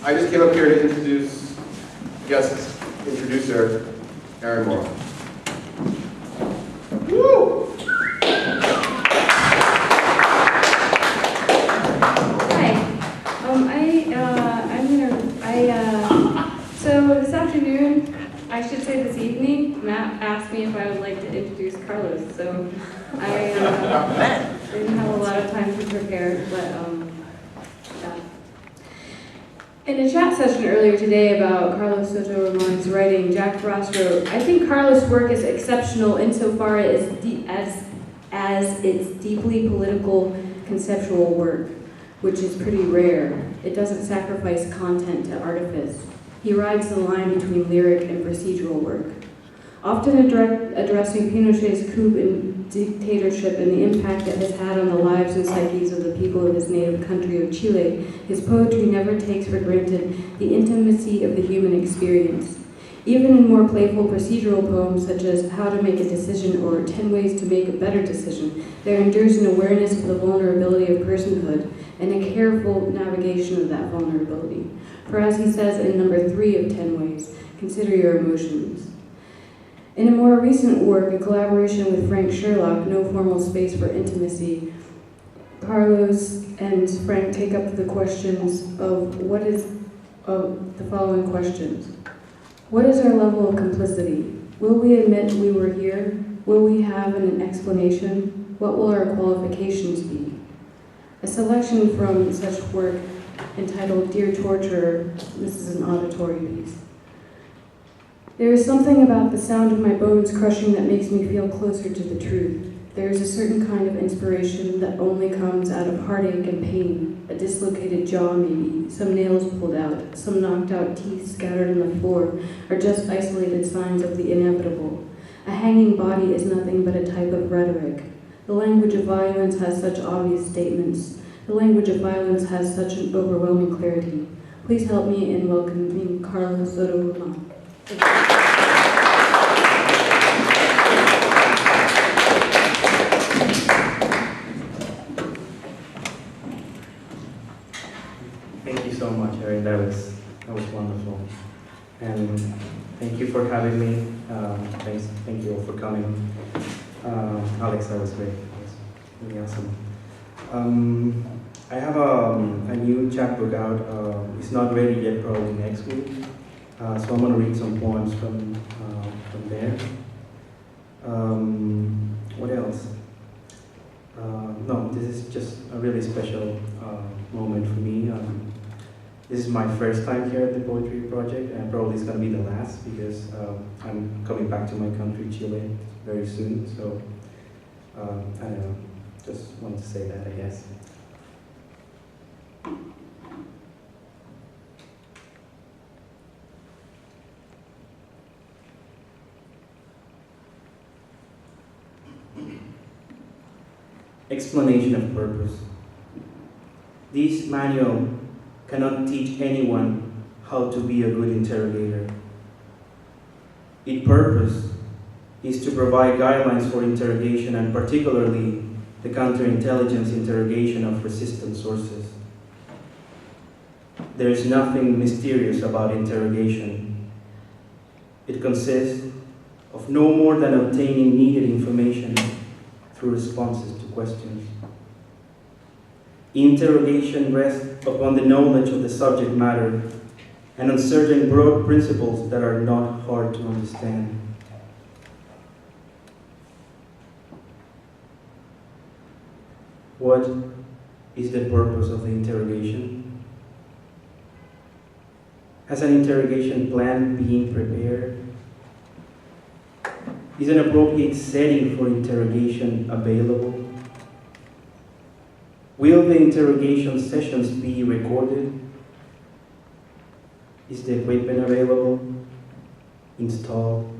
I just came up here to introduce guest introducer, Aaron Morrow. Woo! So this afternoon, I should say this evening, Matt asked me if I would like to introduce Carlos. So I didn't have a lot of time to prepare, but yeah. In a chat session earlier today about Carlos Soto-Román's writing, Jack Frost wrote, "I think Carlos' work is exceptional insofar as it's deeply political conceptual work, which is pretty rare. It doesn't sacrifice content to artifice. He rides the line between lyric and procedural work. Often addressing Pinochet's coup and dictatorship and the impact it has had on the lives and psyches of the people of his native country of Chile, his poetry never takes for granted the intimacy of the human experience. Even in more playful procedural poems such as How to Make a Decision or 10 Ways to Make a Better Decision, there endures an awareness of the vulnerability of personhood and a careful navigation of that vulnerability. For as he says in number 3 of 10 Ways, consider your emotions." In a more recent work, a collaboration with Frank Sherlock, No Formal Space for Intimacy, Carlos and Frank take up the questions of the following questions. What is our level of complicity? Will we admit we were here? Will we have an explanation? What will our qualifications be? A selection from such work entitled Dear Torturer, this is an auditory piece. There is something about the sound of my bones crushing that makes me feel closer to the truth. There is a certain kind of inspiration that only comes out of heartache and pain, a dislocated jaw maybe, some nails pulled out, some knocked out teeth scattered on the floor, or just isolated signs of the inevitable. A hanging body is nothing but a type of rhetoric. The language of violence has such obvious statements. The language of violence has such an overwhelming clarity. Please help me in welcoming Carlos Soto-Román. Thank you so much, Erin. That was wonderful, and thank you for having me. Thank you all for coming. Alex, that was great. That was really awesome. I have a new chapbook out. It's not ready yet, probably next week. So I'm going to read some poems from there. What else? No, this is just a really special moment for me. This is my first time here at the Poetry Project, and probably it's going to be the last because I'm coming back to my country, Chile, very soon. So I don't know, just wanted to say that, I guess. Explanation of purpose. This manual cannot teach anyone how to be a good interrogator. Its purpose is to provide guidelines for interrogation, and particularly the counterintelligence interrogation of resistant sources. There is nothing mysterious about interrogation. It consists of no more than obtaining needed information through responses to questions. Interrogation rests upon the knowledge of the subject matter and on certain broad principles that are not hard to understand. What is the purpose of the interrogation? Has an interrogation plan been prepared? Is an appropriate setting for interrogation available? Will the interrogation sessions be recorded? Is the equipment available? Installed?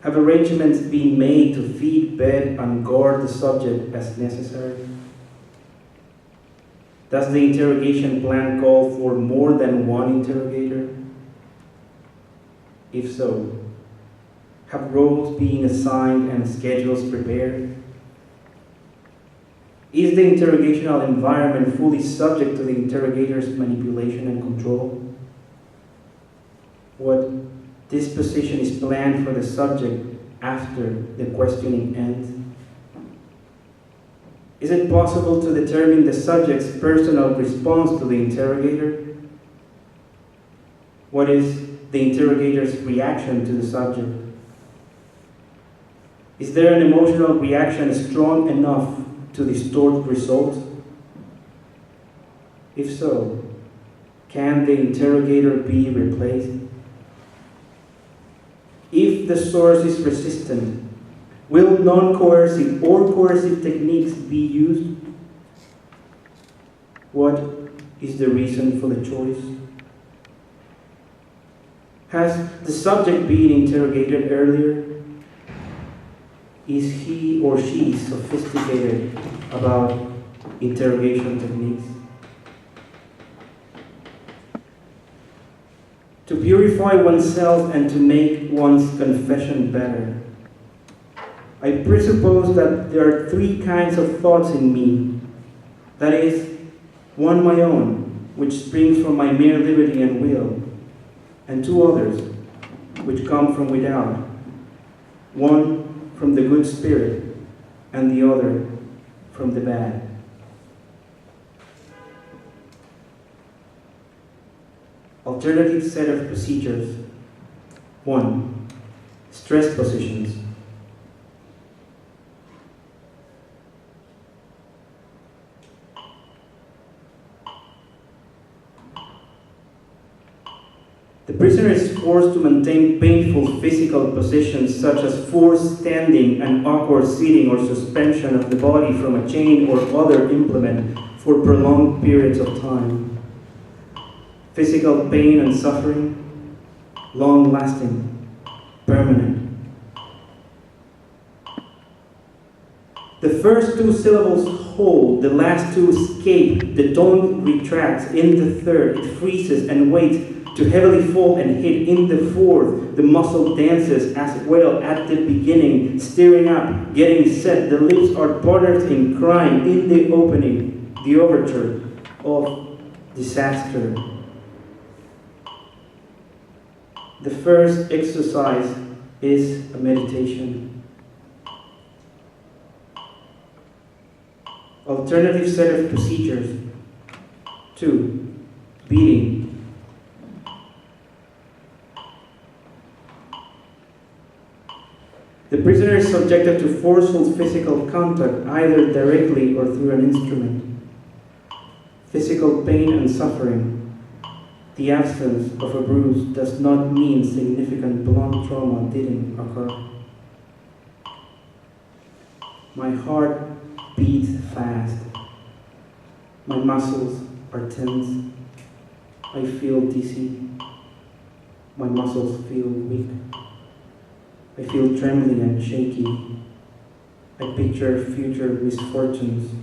Have arrangements been made to feed, bed, and guard the subject as necessary? Does the interrogation plan call for more than one interrogator? If so, have roles being assigned and schedules prepared? Is the interrogational environment fully subject to the interrogator's manipulation and control? What disposition is planned for the subject after the questioning ends? Is it possible to determine the subject's personal response to the interrogator? What is the interrogator's reaction to the subject? Is there an emotional reaction strong enough to distort results? If so, can the interrogator be replaced? If the source is resistant, will non-coercive or coercive techniques be used? What is the reason for the choice? Has the subject been interrogated earlier? Is he or she sophisticated about interrogation techniques? To purify oneself and to make one's confession better, I presuppose that there are three kinds of thoughts in me. That is, one my own, which springs from my mere liberty and will, and two others, which come from without. One from the good spirit, and the other from the bad. Alternative set of procedures. 1. Stress positions. The prisoner is forced to maintain painful physical positions such as forced standing and awkward sitting or suspension of the body from a chain or other implement for prolonged periods of time. Physical pain and suffering, long-lasting, permanent. The first two syllables hold, the last two escape, the tongue retracts, in the third it freezes and waits to heavily fall and hit, in the fourth the muscle dances as well at the beginning, stirring up, getting set, the lips are parted in crying, in the opening, the overture of disaster. The first exercise is a meditation. Alternative set of procedures. 2. Beating. The prisoner is subjected to forceful physical contact, either directly or through an instrument. Physical pain and suffering. The absence of a bruise does not mean significant blunt trauma didn't occur. My heart beats fast. My muscles are tense. I feel dizzy. My muscles feel weak. I feel trembling and shaky. I picture future misfortunes.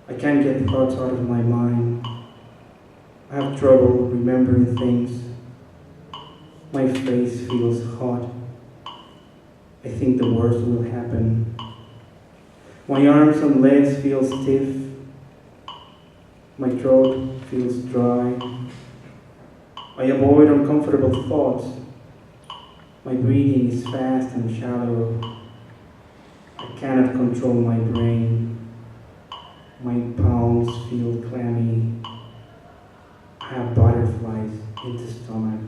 I can't get thoughts out of my mind. I have trouble remembering things. My face feels hot. I think the worst will happen. My arms and legs feel stiff. My throat feels dry. I avoid uncomfortable thoughts. My breathing is fast and shallow. I cannot control my brain. My palms feel clammy. I have butterflies in the stomach.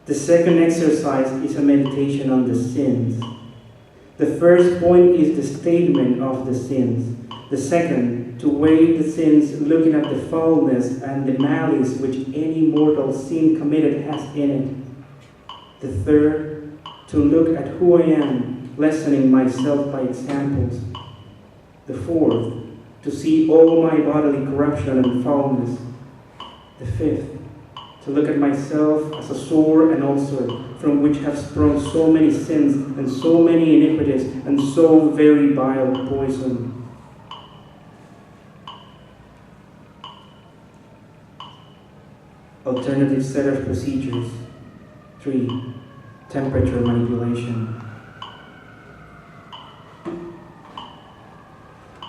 The second exercise is a meditation on the sins. The first point is the statement of the sins. The second, to weigh the sins, looking at the foulness and the malice which any mortal sin committed has in it. The third, to look at who I am, lessening myself by examples. The fourth, to see all my bodily corruption and foulness. The fifth, to look at myself as a sore and ulcer from which have sprung so many sins and so many iniquities and so very vile poison. Alternative set of procedures. 3. Temperature manipulation.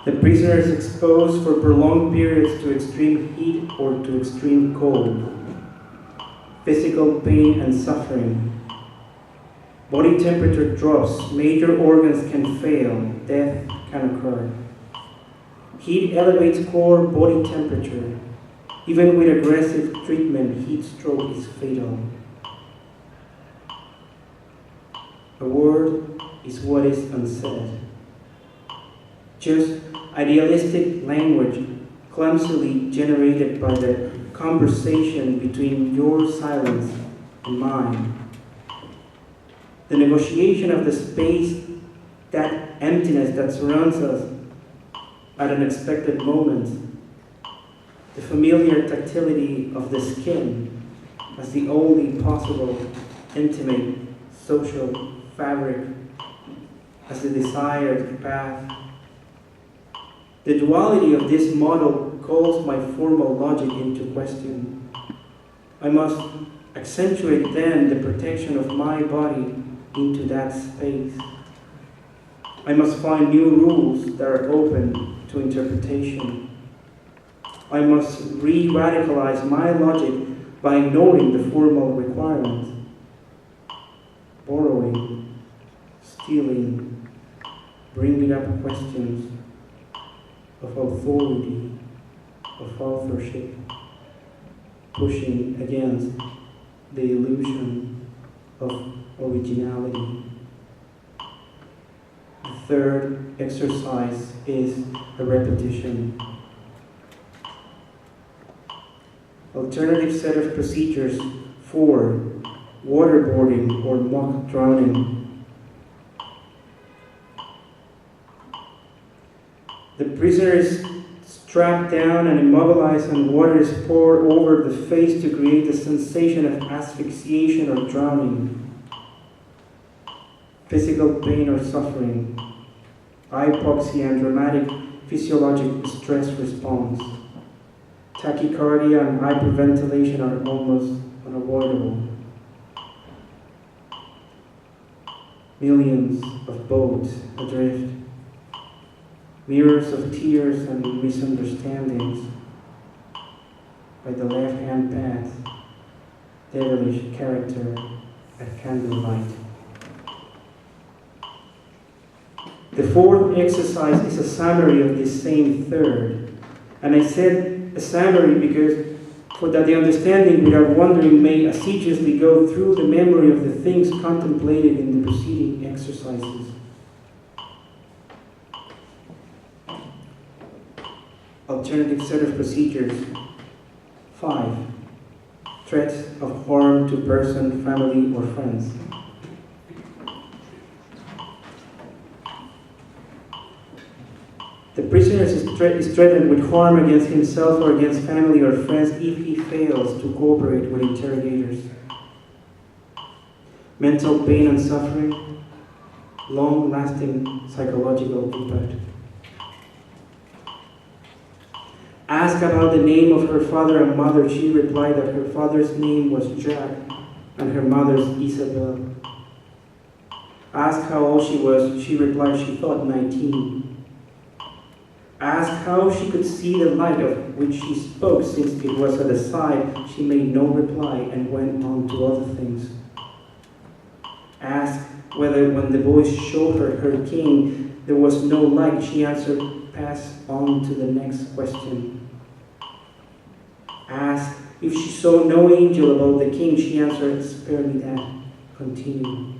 The prisoner is exposed for prolonged periods to extreme heat or to extreme cold. Physical pain and suffering. Body temperature drops, major organs can fail, death can occur. Heat elevates core body temperature. Even with aggressive treatment, heat stroke is fatal. A word is what is unsaid. Just idealistic language clumsily generated by the conversation between your silence and mine. The negotiation of the space, that emptiness that surrounds us at unexpected moments. The familiar tactility of the skin as the only possible intimate social fabric, as the desired path. The duality of this model calls my formal logic into question. I must accentuate then the protection of my body into that space. I must find new rules that are open to interpretation. I must re-radicalize my logic by ignoring the formal requirements. Borrowing, stealing, bringing up questions of authority, of authorship, pushing against the illusion of originality. The third exercise is a repetition. Alternative set of procedures for waterboarding or mock drowning. The prisoner is strapped down and immobilized, and water is poured over the face to create a sensation of asphyxiation or drowning. Physical pain or suffering, hypoxia and dramatic physiologic stress response. Tachycardia and hyperventilation are almost unavoidable. Millions of boats adrift. Mirrors of tears and misunderstandings. By the left-hand path, devilish character at candlelight. The fourth exercise is a summary of this same third. And I said a summary because for that the understanding without wondering may assiduously go through the memory of the things contemplated in the preceding exercises. Alternative set of procedures. 5. Threats of harm to person, family, or friends. The prisoner is threatened with harm against himself or against family or friends if he fails to cooperate with interrogators. Mental pain and suffering, long-lasting psychological impact. Asked about the name of her father and mother, she replied that her father's name was Jack and her mother's Isabel. Asked how old she was, she replied she thought 19. Asked how she could see the light of which she spoke, since it was at the side, she made no reply and went on to other things. Asked whether when the boys showed her her king there was no light, she answered, pass on to the next question. Asked if she saw no angel about the king, she answered, spare me that, continue.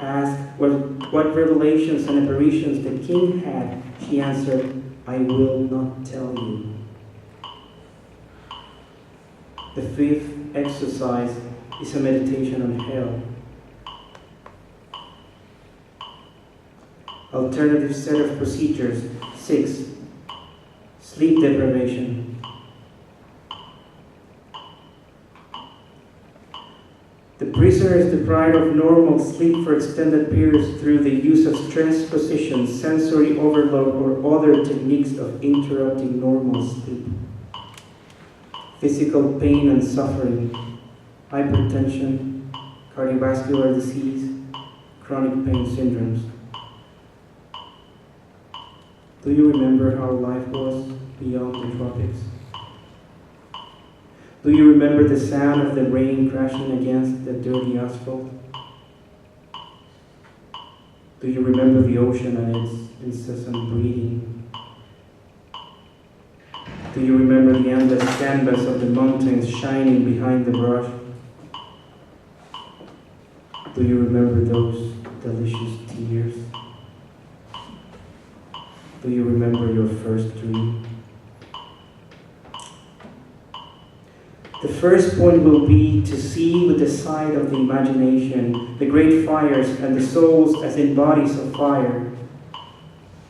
Asked what revelations and apparitions the king had, she answered, I will not tell you. The fifth exercise is a meditation on hell. Alternative set of procedures. 6. Sleep deprivation. The prisoner is deprived of normal sleep for extended periods through the use of stress positions, sensory overload, or other techniques of interrupting normal sleep. Physical pain and suffering, hypertension, cardiovascular disease, chronic pain syndromes. Do you remember how life was beyond the tropics? Do you remember the sound of the rain crashing against the dirty asphalt? Do you remember the ocean and its incessant breathing? Do you remember the endless canvas of the mountains shining behind the brush? Do you remember those delicious tears? Do you remember your first dream? The first point will be to see with the sight of the imagination the great fires and the souls as in bodies of fire.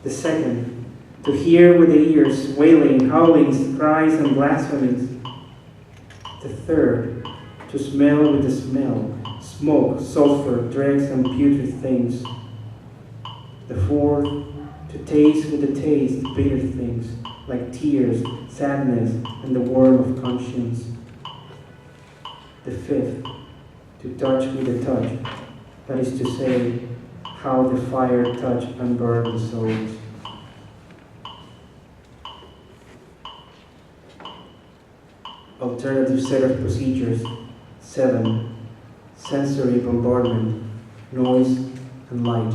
The second, to hear with the ears wailing, howlings, cries, and blasphemies. The third, to smell with the smell, smoke, sulfur, dregs, and putrid things. The fourth, to taste with the taste bitter things, like tears, sadness, and the worm of conscience. The fifth, to touch with the touch, that is to say, how the fire touch and burn the souls. Alternative set of procedures. 7. Sensory bombardment, noise and light.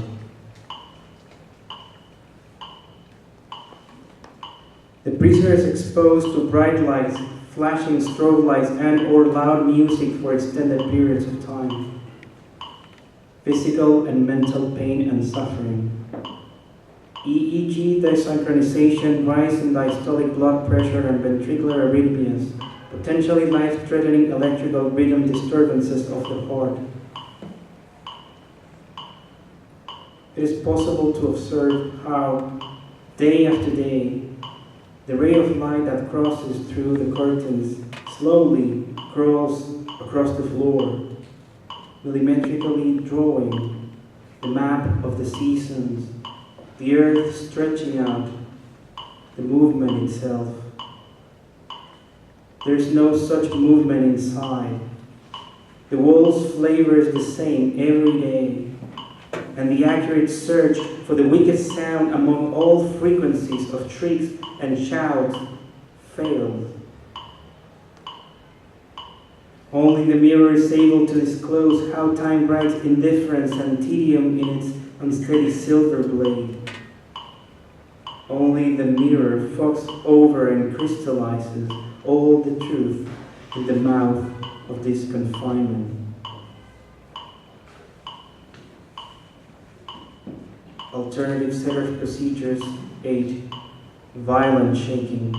The prisoner is exposed to bright lights, flashing strobe lights and/or loud music for extended periods of time. Physical and mental pain and suffering. EEG desynchronization, rise in diastolic blood pressure and ventricular arrhythmias, potentially life-threatening electrical rhythm disturbances of the heart. It is possible to observe how, day after day, the ray of light that crosses through the curtains slowly crawls across the floor, millimetrically drawing the map of the seasons, the earth stretching out, the movement itself. There is no such movement inside. The wall's flavor is the same every day, and the accurate search for the weakest sound among all frequencies of shrieks and shouts fails. Only the mirror is able to disclose how time writes indifference and tedium in its unsteady silver blade. Only the mirror fogs over and crystallizes all the truth in the mouth of this confinement. Alternative set of procedures. 8. Violent shaking.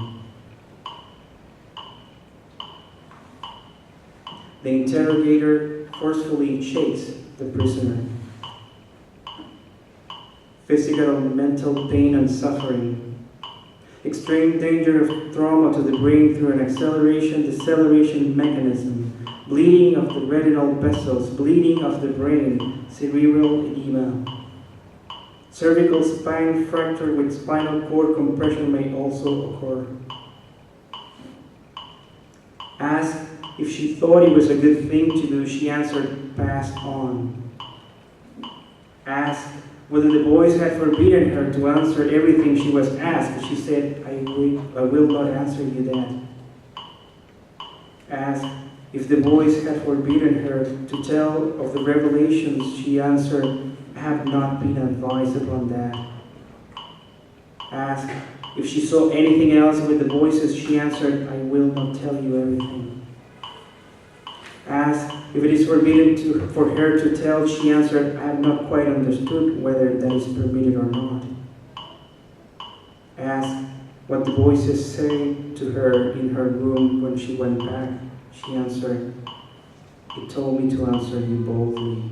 The interrogator forcefully shakes the prisoner. Physical and mental pain and suffering. Extreme danger of trauma to the brain through an acceleration-deceleration mechanism. Bleeding of the retinal vessels, bleeding of the brain, cerebral edema. Cervical spine fracture with spinal cord compression may also occur. Asked if she thought it was a good thing to do, she answered, pass on. Asked whether the boys had forbidden her to answer everything she was asked, she said, I will not answer you that. Asked if the boys had forbidden her to tell of the revelations, she answered, I have not been advised upon that. Asked if she saw anything else with the voices, she answered, I will not tell you everything. Asked if it is forbidden for her to tell, she answered, I have not quite understood whether that is permitted or not. Asked what the voices said to her in her room when she went back, she answered, it told me to answer you boldly.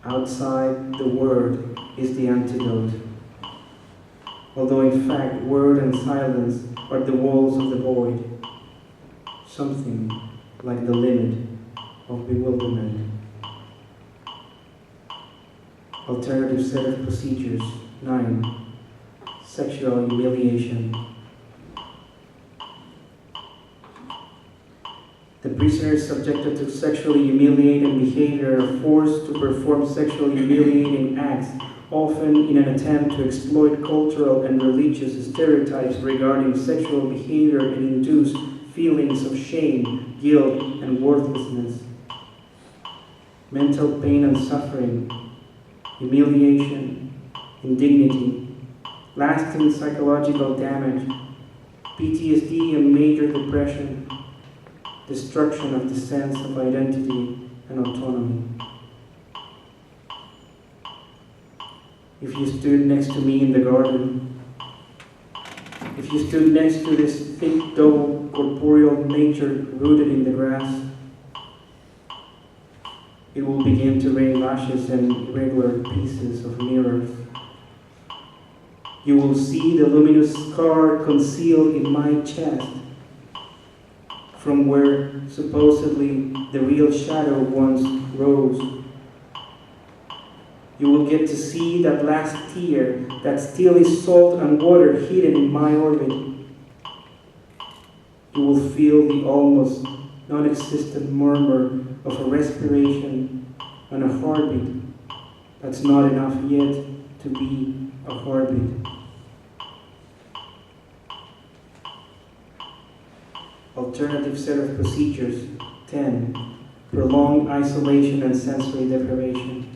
Outside the word is the antidote, although in fact word and silence are the walls of the void, something like the limit of bewilderment. Alternative set of procedures. 9. Sexual humiliation. The prisoner is subjected to sexually humiliating behavior or forced to perform sexually humiliating acts often in an attempt to exploit cultural and religious stereotypes regarding sexual behavior and induce feelings of shame, guilt, and worthlessness. Mental pain and suffering, humiliation, indignity, lasting psychological damage, PTSD and major depression, destruction of the sense of identity and autonomy. If you stood next to me in the garden, if you stood next to this thick, dull, corporeal nature rooted in the grass, it will begin to rain lashes and irregular pieces of mirrors. You will see the luminous scar concealed in my chest, from where supposedly the real shadow once rose. You will get to see that last tear that still is salt and water hidden in my orbit. You will feel the almost non-existent murmur of a respiration and a heartbeat that's not enough yet to be a heartbeat. Alternative set of procedures. 10. Prolonged isolation and sensory deprivation.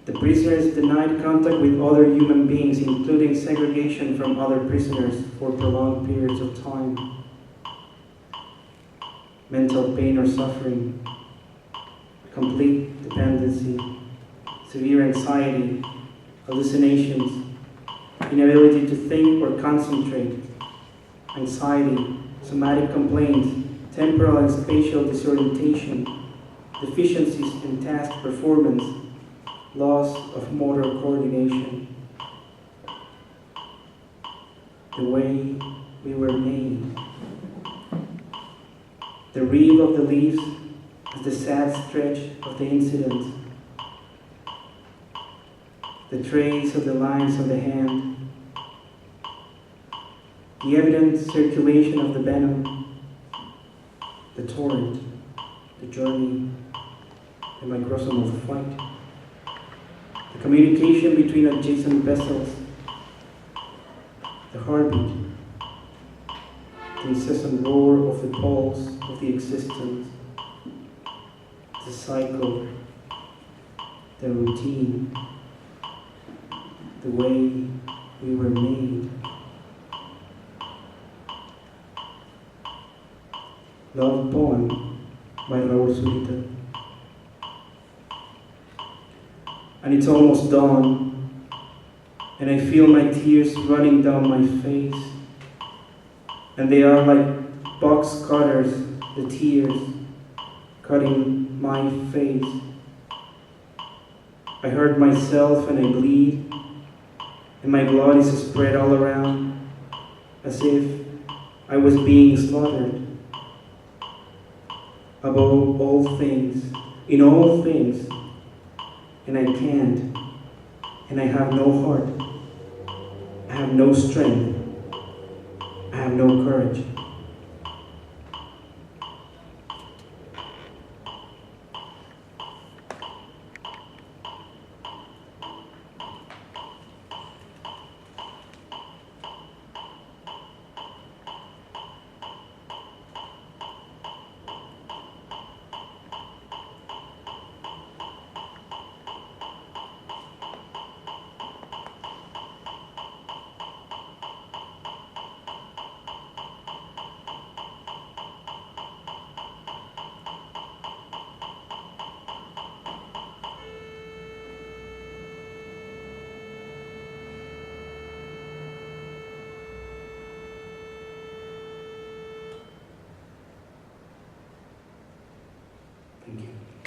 The prisoner is denied contact with other human beings, including segregation from other prisoners for prolonged periods of time. Mental pain or suffering, complete dependency, severe anxiety, hallucinations, inability to think or concentrate, anxiety, somatic complaints, temporal and spatial disorientation, deficiencies in task performance, loss of motor coordination. The way we were made. The reel of the leaves is the sad stretch of the incident. The trace of the lines of the hand. The evident circulation of the venom. The torrent. The journey. The microsome of flight. The communication between adjacent vessels, the heartbeat, the incessant roar of the pulse of the existence, the cycle, the routine, the way we were made. Love Poem by Raúl Zurita. And it's almost dawn, and I feel my tears running down my face, and they are like box cutters, the tears cutting my face. I hurt myself and I bleed, and my blood is spread all around, as if I was being slaughtered. Above all things, in all things, and I can't, and I have no heart, I have no strength, I have no courage. Thank you.